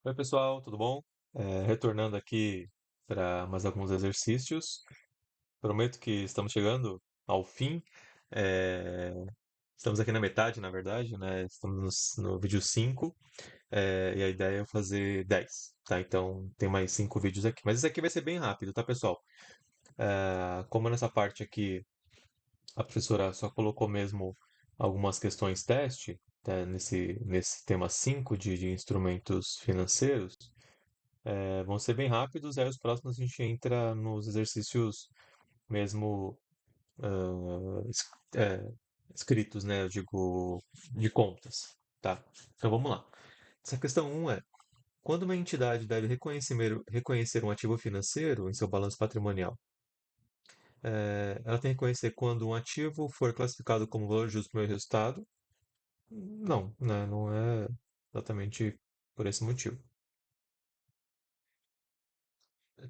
Oi, pessoal, tudo bom? Retornando aqui para mais alguns exercícios. Prometo que estamos chegando ao fim. É, Estamos aqui na metade, na verdade, né? Estamos no vídeo 5, e a ideia é fazer 10, tá? Então tem mais 5 vídeos aqui. Mas esse aqui vai ser bem rápido, tá, pessoal? Como nessa parte aqui a professora só colocou mesmo algumas questões teste, tá? Nesse tema 5 de instrumentos financeiros. Vão ser bem rápidos, aí os próximos a gente entra nos exercícios mesmo ah, es- é, escritos, né? Eu digo de contas, tá? Então vamos lá. Essa questão um é: quando uma entidade deve reconhecer um ativo financeiro em seu balanço patrimonial, ela tem que reconhecer quando um ativo for classificado como valor justo para o meu resultado? Não, né? Não é exatamente por esse motivo.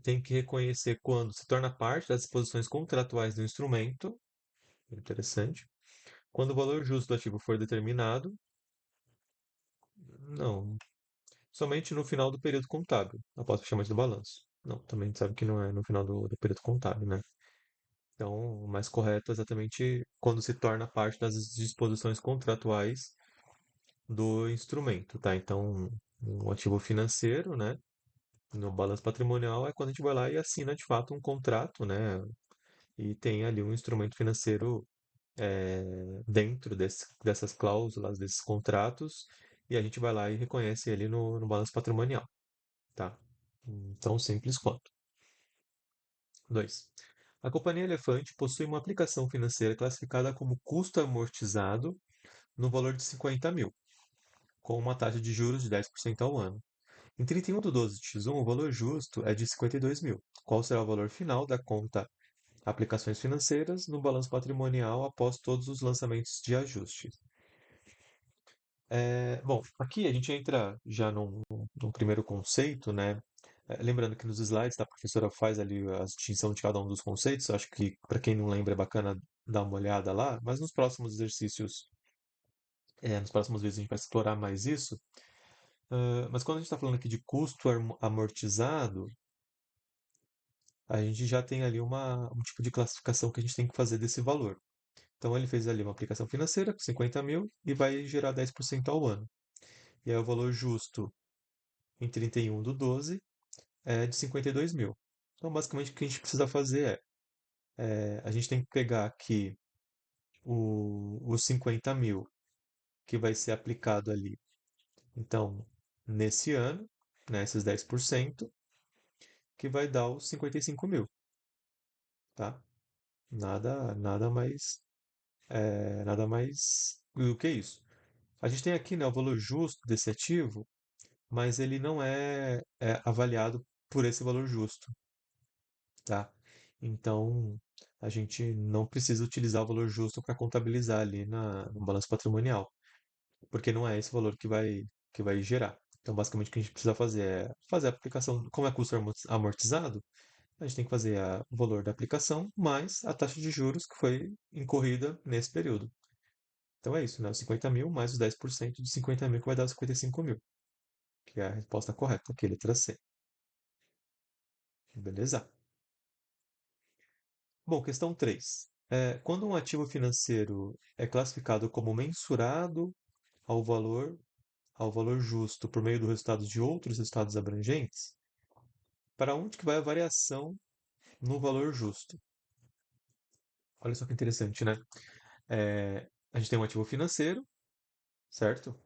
Tem que reconhecer quando se torna parte das disposições contratuais do instrumento. Interessante. Quando o valor justo do ativo for determinado, não. Somente no final do período contábil, após o fechamento do balanço. Não, também a gente sabe que não é no final do período contábil, né? Então, o mais correto é exatamente quando se torna parte das disposições contratuais do instrumento, tá? Então, um ativo financeiro, né? No balanço patrimonial é quando a gente vai lá e assina de fato um contrato, né? E tem ali um instrumento financeiro dentro dessas cláusulas, desses contratos, e a gente vai lá e reconhece ele no balanço patrimonial, tá? Tão simples quanto. 2. A companhia Elefante possui uma aplicação financeira classificada como custo amortizado no valor de 50 mil, com uma taxa de juros de 10% ao ano. Em 31 de 12 de X1, o valor justo é de 52 mil. Qual será o valor final da conta aplicações financeiras no balanço patrimonial após todos os lançamentos de ajuste? Bom, aqui a gente entra já num primeiro conceito, né? Lembrando que nos slides a professora faz ali a distinção de cada um dos conceitos. Acho que para quem não lembra é bacana dar uma olhada lá, mas nos próximos exercícios, nos próximos vídeos a gente vai explorar mais isso. Mas quando a gente está falando aqui de custo amortizado, a gente já tem ali um tipo de classificação que a gente tem que fazer desse valor. Então ele fez ali uma aplicação financeira com 50 mil e vai gerar 10% ao ano. E aí o valor justo em 31 do 12 é de 52 mil. Então, basicamente, o que a gente precisa fazer a gente tem que pegar aqui os 50 mil que vai ser aplicado ali. Então, nesse ano, né, esses 10%, que vai dar os 55 mil, tá? Nada mais do que isso. A gente tem aqui, né, o valor justo desse ativo, mas ele não é avaliado por esse valor justo, tá? Então, a gente não precisa utilizar o valor justo para contabilizar ali no balanço patrimonial, porque não é esse valor que vai gerar. Então, basicamente, o que a gente precisa fazer é fazer a aplicação, como é custo amortizado, a gente tem que fazer o valor da aplicação mais a taxa de juros que foi incorrida nesse período. Então é isso, né? Os 50 mil mais os 10% de 50 mil que vai dar os 55 mil, que é a resposta correta, aqui, letra C. Beleza? Bom, questão 3. Quando um ativo financeiro é classificado como mensurado ao valor, ao valor justo por meio do resultado de outros resultados abrangentes, para onde que vai a variação no valor justo? Olha só que interessante, né? A gente tem um ativo financeiro, certo?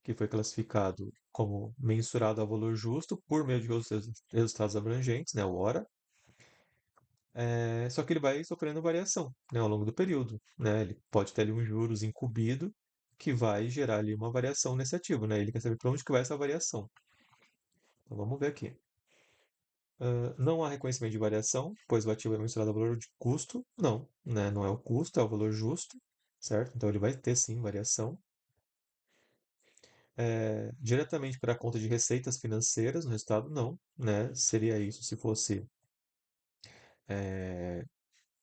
Que foi classificado como mensurado ao valor justo por meio de outros resultados abrangentes, né? O ORA. Só que ele vai sofrendo variação, né, ao longo do período, né? Ele pode ter ali um juros incumbido que vai gerar ali uma variação nesse ativo, né? Ele quer saber para onde que vai essa variação. Então vamos ver aqui. Não há reconhecimento de variação, pois o ativo é mensurado ao valor de custo. Não, né? Não é o custo, é o valor justo, certo? Então ele vai ter sim variação. Diretamente para a conta de receitas financeiras no resultado, não, né? Seria isso se fosse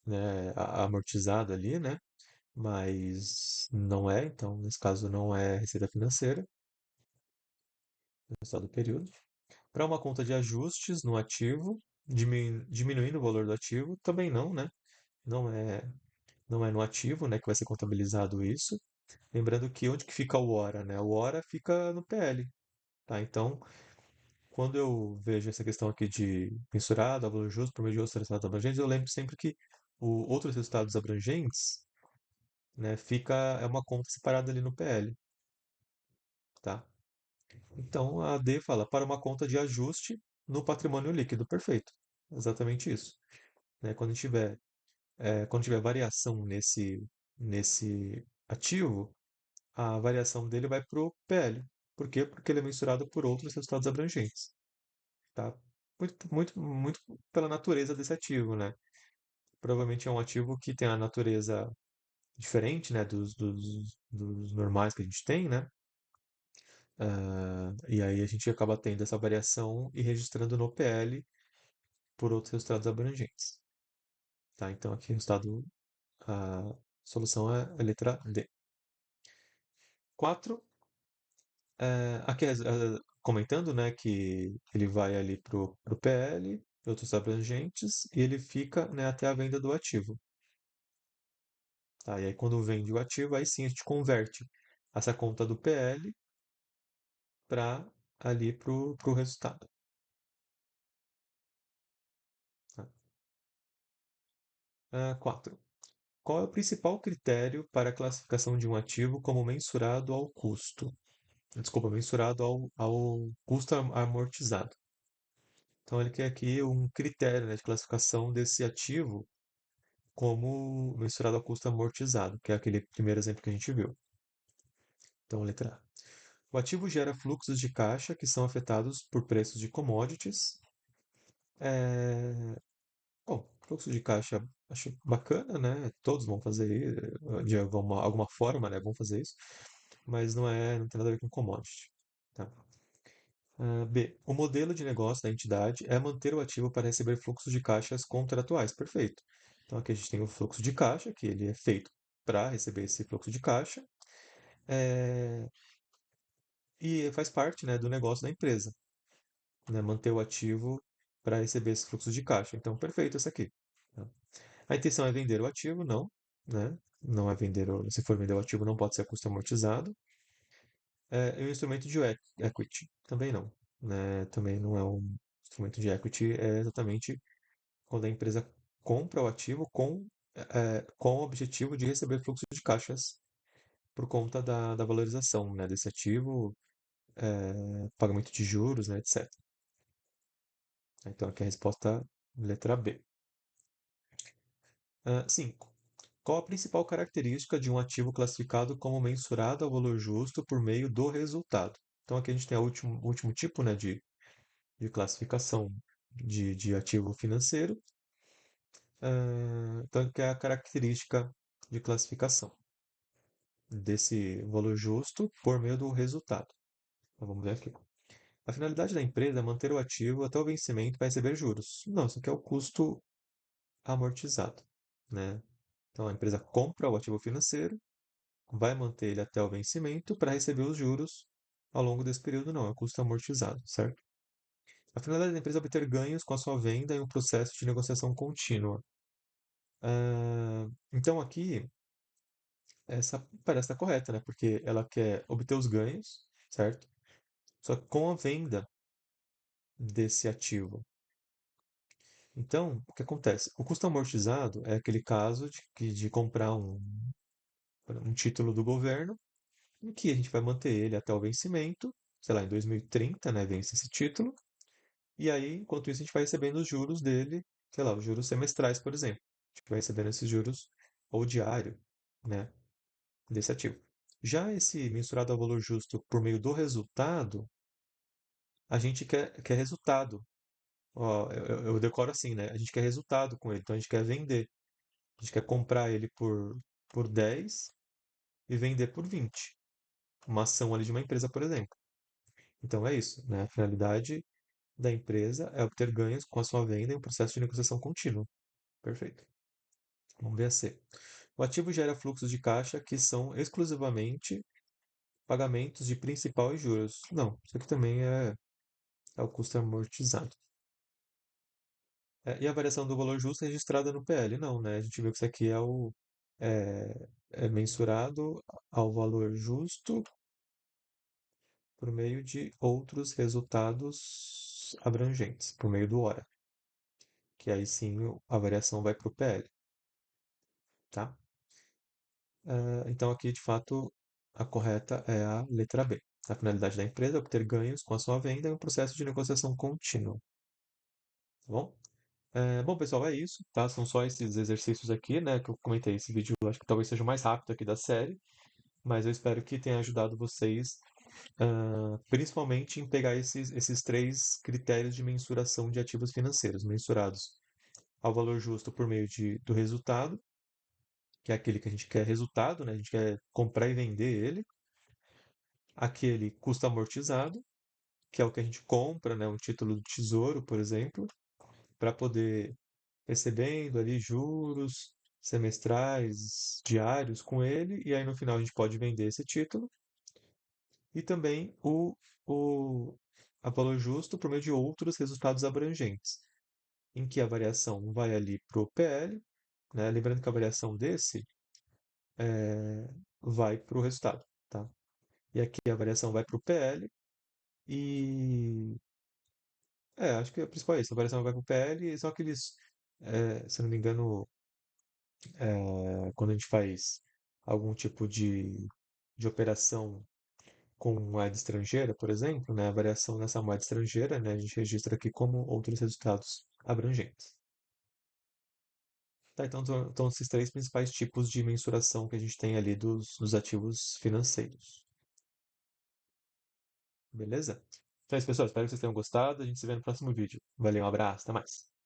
né, amortizado ali, né? Mas não é, então nesse caso não é receita financeira. resultado do período. Para uma conta de ajustes no ativo, diminuindo o valor do ativo, também não, né? Não é, não é no ativo, né, que vai ser contabilizado isso. Lembrando que onde que fica o hora, né? O hora fica no PL, tá? Então, quando eu vejo essa questão aqui de mensurado, a valor justo por meio de outros resultados abrangentes, eu lembro sempre que o outros resultados abrangentes, né, é uma conta separada ali no PL, tá? Então, a AD fala para uma conta de ajuste no patrimônio líquido, perfeito. Exatamente isso, né? Quando tiver variação nesse ativo, a variação dele vai para o PL. Por quê? Porque ele é mensurado por outros resultados abrangentes, tá? Muito, muito, muito pela natureza desse ativo, né? Provavelmente é um ativo que tem a natureza diferente, né, dos normais que a gente tem, né? E aí a gente acaba tendo essa variação e registrando no PL por outros resultados abrangentes, tá? Então aqui o resultado, a solução é a letra D. 4, aqui comentando, né, que ele vai ali pro PL, outros abrangentes, e ele fica, né, até a venda do ativo. Tá? E aí quando vende o ativo, aí sim a gente converte essa conta do PL para ali pro resultado. Tá? 4. Qual é o principal critério para a classificação de um ativo como mensurado ao custo? Desculpa, mensurado ao custo amortizado. Então ele quer aqui um critério, né, de classificação desse ativo como mensurado ao custo amortizado, que é aquele primeiro exemplo que a gente viu. Então, letra A. O ativo gera fluxos de caixa que são afetados por preços de commodities. É, Bom, fluxo de caixa acho bacana, né? Todos vão fazer de alguma forma, né? Vão fazer isso, mas não tem nada a ver com commodity. Tá? B. O modelo de negócio da entidade é manter o ativo para receber fluxos de caixas contratuais. Perfeito. Então aqui a gente tem o fluxo de caixa, que ele é feito para receber esse fluxo de caixa, é, e faz parte, né, do negócio da empresa, né? Manter o ativo para receber esse fluxo de caixa. Então, perfeito esse aqui. Tá? A intenção é vender o ativo? Não, né? Não é vender, se for vender o ativo, não pode ser a custo amortizado. E o instrumento de equity? Também não, né? Também não é um instrumento de equity, é exatamente quando a empresa compra o ativo com o objetivo de receber fluxo de caixas por conta da valorização, né, desse ativo, pagamento de juros, né, etc. Então aqui é a resposta letra B. 5. Qual a principal característica de um ativo classificado como mensurado ao valor justo por meio do resultado? Então aqui a gente tem o último tipo, né, de classificação de ativo financeiro. Então, que é a característica de classificação desse valor justo por meio do resultado. Então, vamos ver aqui. A finalidade da empresa é manter o ativo até o vencimento para receber juros. Não, isso aqui é o custo amortizado, né? Então, a empresa compra o ativo financeiro, vai manter ele até o vencimento para receber os juros ao longo desse período, não, é o custo amortizado, certo? A finalidade da empresa é obter ganhos com a sua venda em um processo de negociação contínua. Então, aqui, essa parece estar correta, né? Porque ela quer obter os ganhos, certo? Só que com a venda desse ativo. Então, o que acontece? O custo amortizado é aquele caso de comprar um título do governo, em que a gente vai manter ele até o vencimento, sei lá, em 2030, né, vence esse título, e aí, enquanto isso, a gente vai recebendo os juros dele, sei lá, os juros semestrais, por exemplo. A gente vai recebendo esses juros ou diário, né, desse ativo. Já esse mensurado ao valor justo por meio do resultado, a gente quer resultado. Ó, eu decoro assim, né? A gente quer resultado com ele, então a gente quer vender. A gente quer comprar ele por 10 e vender por 20. Uma ação ali de uma empresa, por exemplo. Então é isso, né? A finalidade da empresa é obter ganhos com a sua venda em um processo de negociação contínuo. Perfeito. Vamos ver a C. O ativo gera fluxos de caixa que são exclusivamente pagamentos de principal e juros. Não, isso aqui também é o custo amortizado. E a variação do valor justo é registrada no PL? Não, né? A gente viu que isso aqui é mensurado ao valor justo por meio de outros resultados abrangentes, por meio do hora, que aí sim a variação vai para o PL, tá? Então aqui, de fato, a correta é a letra B. A finalidade da empresa é obter ganhos com a sua venda em um processo de negociação contínua, tá bom? Bom, pessoal, é isso, tá? São só esses exercícios aqui, né, que eu comentei. Esse vídeo, eu acho que talvez seja o mais rápido aqui da série, mas eu espero que tenha ajudado vocês, principalmente em pegar esses três critérios de mensuração de ativos financeiros, mensurados ao valor justo por meio do resultado, que é aquele que a gente quer resultado, né? A gente quer comprar e vender ele. Aquele custo amortizado, que é o que a gente compra, né? Um título do Tesouro, por exemplo, para poder recebendo ali juros semestrais, diários com ele, e aí no final a gente pode vender esse título. E também o a valor justo por meio de outros resultados abrangentes, em que a variação vai ali para o PL, né? Lembrando que a variação desse vai para o resultado, tá? E aqui a variação vai para o PL e acho que o principal é isso. A variação vai para o PL e são aqueles, se eu não me engano, quando a gente faz algum tipo de operação com moeda estrangeira, por exemplo, né, a variação nessa moeda estrangeira, né, a gente registra aqui como outros resultados abrangentes. Tá, então, estão esses três principais tipos de mensuração que a gente tem ali dos ativos financeiros. Beleza? Então é isso, pessoal. Espero que vocês tenham gostado. A gente se vê no próximo vídeo. Valeu, um abraço, até mais.